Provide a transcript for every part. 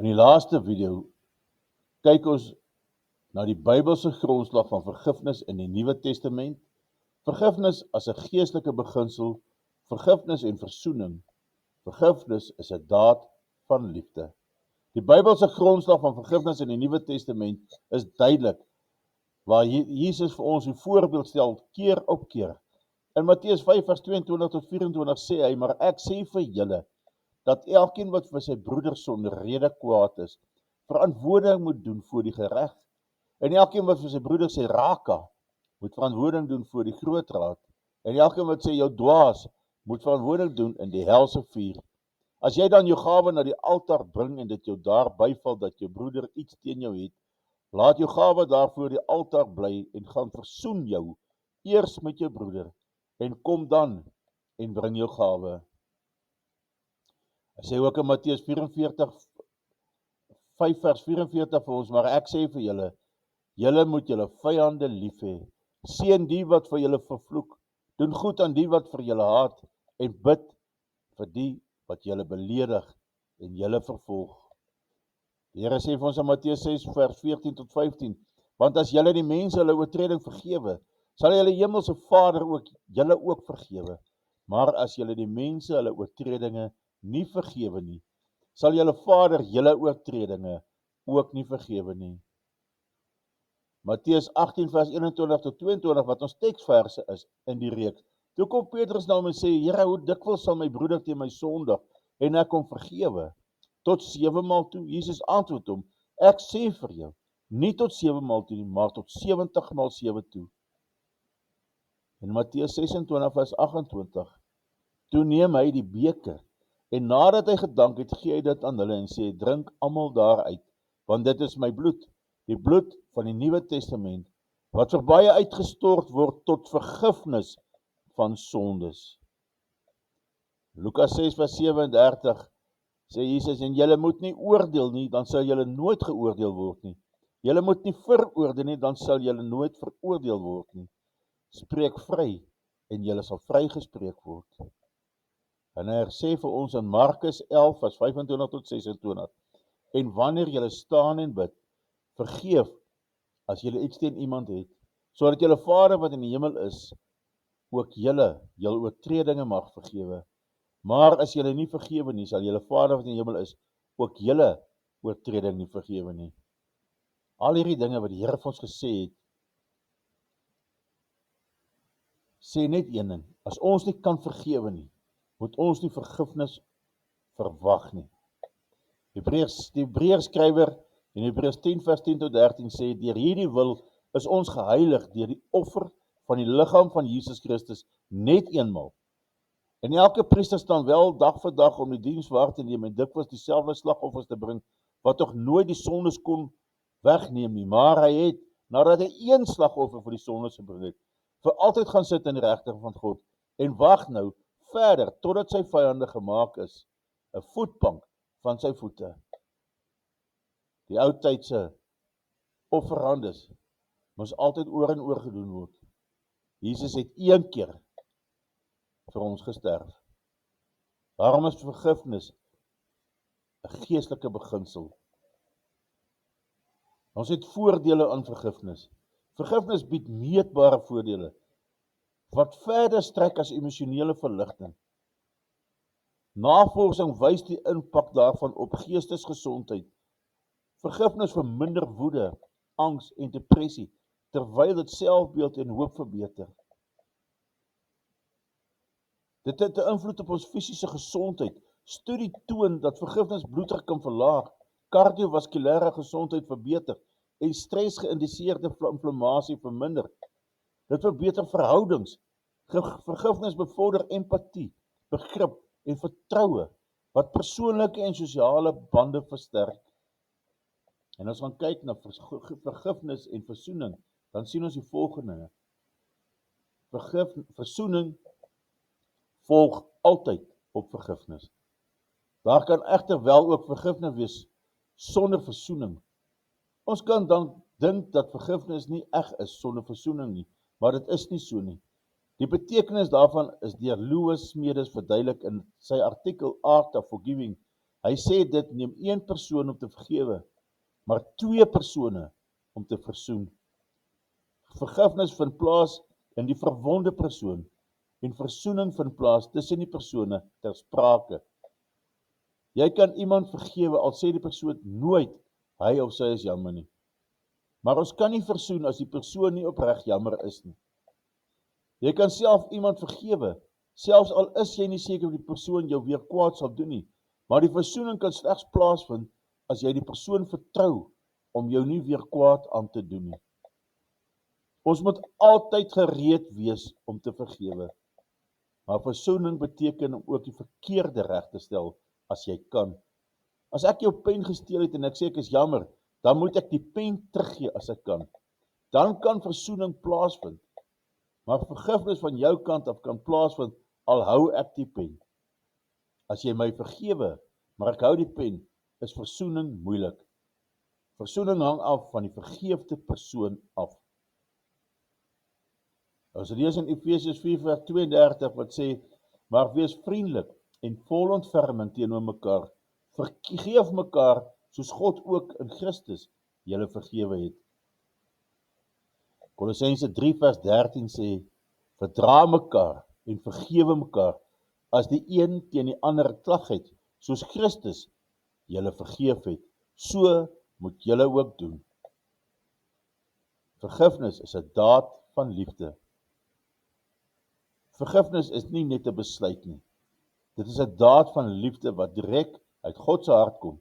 In die laaste video kyk ons na die Bybelse grondslag van vergifnis in die Nuwe Testament, vergifnis as 'n geestelike beginsel, vergifnis en versoening. Vergifnis is 'n daad van liefde. Die Bybelse grondslag van vergifnis in die Nuwe Testament is duidelik, waar Jesus vir ons 'n voorbeeld stel keer op keer. In Matteus 5 vers 22 tot 24 sê hy, maar ek sê vir julle, dat elkeen wat vir sy broeder sonder rede kwaad is, verantwoording moet doen voor die gereg. En elkeen wat vir sy broeder sê raka, moet verantwoording doen voor die groot raad. En elkeen wat sê jou dwaas, moet verantwoording doen in die helse vuur. As jy dan jou gawe na die altaar bring en dit jou daar byval dat jou broeder iets teen jou het, laat jou gawe daar voor die altaar bly en gaan versoen jou eers met jou broeder en kom dan en bring jou gawe. Hy sê ook in Matteus 5 vers 44 vir ons, maar ek sê vir julle, julle moet julle vyande lief hê, seën die wat vir julle vervloek, doen goed aan die wat vir julle haat en bid vir die wat julle beledig en julle vervolg. Die Here sê vir ons in Matteus 6 vers 14 tot 15, want as julle die mense hulle oortreding vergewe, sal julle hemelse Vader ook julle ook vergewe. Maar as julle die mense hulle oortredinge nie vergewe nie, sal julle Vader julle oortredinge ook nie vergewe nie. Matteus 18 vers 21 tot 22 wat ons teksverse is in die reeks. Toe kom Petrus na hom en sê, Here, hoe dikwels sal my broeder teen my sondig en ek hom vergewe? Tot 7 maal toe. Jesus antwoord hom, ek sê vir jou, nie tot 7 maal toe nie, maar tot 70 maal 7 toe. In Matteus 26 vers 28, toe neem hy die beker en nadat hy gedank het, gee hy dit aan hulle en sê, drink almal daaruit, want dit is my bloed, die bloed van die Nuwe Testament, wat vir baie uitgestort word tot vergifnis van sondes. Lukas 6 vers 37 sê Jesus, en julle moet nie oordeel nie, dan sal julle nooit geoordeel word nie. Julle moet nie veroordeel nie, dan sal julle nooit veroordeel word nie. Spreek vry, en julle sal vrygespreek word. En hy sê vir ons in Markus 11 vers 25 tot 26, en wanneer julle staan en bid, vergeef as julle iets teen iemand het, sodat julle Vader wat in die hemel is, ook julle oortredinge mag vergewe. Maar as julle nie vergewe nie, sal julle Vader wat in die hemel is, ook julle oortreding nie vergewe nie. Al hierdie dinge wat die Here vir ons gesê het, sê net een ding, as ons nie kan vergewe nie, moet ons nie vergifnis verwag nie. Die Hebreërs skrywer in Hebreërs 10 vers 10 tot 13 sê, deur hierdie wil is ons geheilig deur die offer van die liggaam van Jesus Christus net eenmaal. En elke priester staan wel dag vir dag om die diens waar te neem en dikwels dieselfde slagoffers te bring, wat tog nooit die sondes kon wegneem nie, maar hy het, nadat hy een slagoffer vir die sondes gebring het, vir altyd gaan sit in die regterkant van God, en wag nou verder, totdat sy vyande gemaak is, 'n voetbank van sy voete. Die oudtydse offerandes moes altyd oor en oor gedoen word. Jesus het een keer vir ons gesterf. Daarom is vergifnis 'n geestelike beginsel. Ons het voordele aan vergifnis. Vergifnis bied meetbare voordele, wat verder strek as emosionele verligting. Navorsing wys die impak daarvan op geestesgesondheid. Vergifnis verminder woede, angs en depressie, terwyl dit selfbeeld en hoop verbeter. Dit het 'n invloed op ons fisiese gesondheid. Studie toon dat vergifnis bloeddruk kan verlaag, kardiovaskulêre gesondheid verbeter en stresgeïnduseerde inflammasie verminder. Dit verbeter verhoudings. Vergifnis bevorder empatie, begrip en vertroue, wat persoonlike en sosiale bande versterk. En as ons kyk na vergifnis en versoening, dan sien ons die volgende. Versoening volg altyd op vergifnis. Daar kan egter wel ook vergifnis wees sonder versoening. Ons kan dan dink dat vergifnis nie eg is sonder versoening nie, maar dit is nie so nie. Die betekenis daarvan is deur Louis Smedes verduidelik in sy artikel Art of Forgiving, Hy sê dit neem een persoon om te vergewe, maar twee persone om te versoen. Vergifnis vind plaas in die verwonde persoon en versoening vind plaas tussen die persone ter sprake. Jy kan iemand vergewe al sê die persoon nooit hy of sy is jammer nie. Maar ons kan nie versoen as die persoon nie opreg jammer is nie. Jy kan self iemand vergewe, selfs al is jy nie seker of die persoon jou weer kwaad sal doen nie, maar die versoening kan slegs plaasvind as jy die persoon vertrou om jou nie weer kwaad aan te doen nie. Ons moet altyd gereed wees om te vergewe, maar versoening beteken om ook die verkeerde reg te stel as jy kan. As ek jou pen gesteel het en ek sê ek is jammer, dan moet ek die pen teruggee as ek kan. Dan kan versoening plaasvind. Maar vergifnis van jou kant af kan plaasvind al hou ek die pen. As jy my vergewe, maar ek hou die pen, is versoening moeilik. Versoening hang af van die vergeefde persoon af. Ons lees in Efesiërs 4:32 wat sê, maar wees vriendelik en vol ontferming teenoor mekaar. Vergeef mekaar soos God ook in Christus julle vergewe het. Kolossense 3:13 sê, verdra mekaar en vergewe mekaar as die een teen die ander klag het, soos Christus julle vergeef het, so moet julle ook doen. Vergifnis is 'n daad van liefde. Vergifnis is nie net 'n besluit nie. Dit is 'n daad van liefde wat direk uit God se hart kom.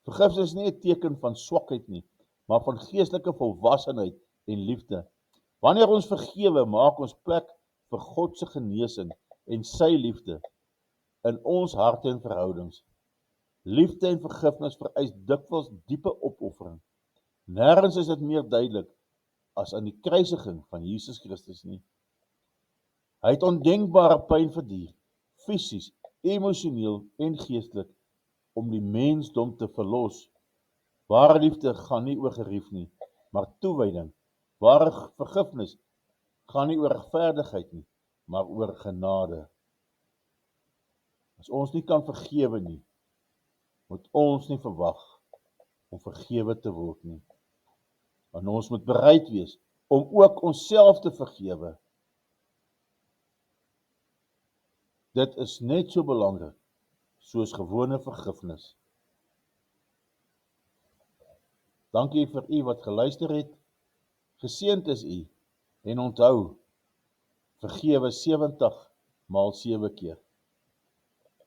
Vergifnis is nie 'n teken van swakheid nie, maar van geestelike volwassenheid en liefde. Wanneer ons vergewe, maak ons plek vir God se genesing en sy liefde in ons harte en verhoudings. Liefde en vergifnis vereis dikwels diepe opoffering. Nêrens is dit meer duidelik as aan die kruisiging van Jesus Christus nie. Hy het ondenkbare pyn verduur, fisies, emosioneel en geestelik, om die mensdom te verlos. Ware liefde gaan nie oor gerief nie, maar toewyding. Ware vergifnis gaan nie oor regverdigheid nie, maar oor genade. As ons nie kan vergewe nie, moet ons nie verwag om vergewe te word nie. En ons moet bereid wees om ook onsself te vergewe. Dit is net so belangrik soos gewone vergifnis. Dankie vir u wat geluister het. Geseënd is u en onthou, vergewe 70 maal 7 keer.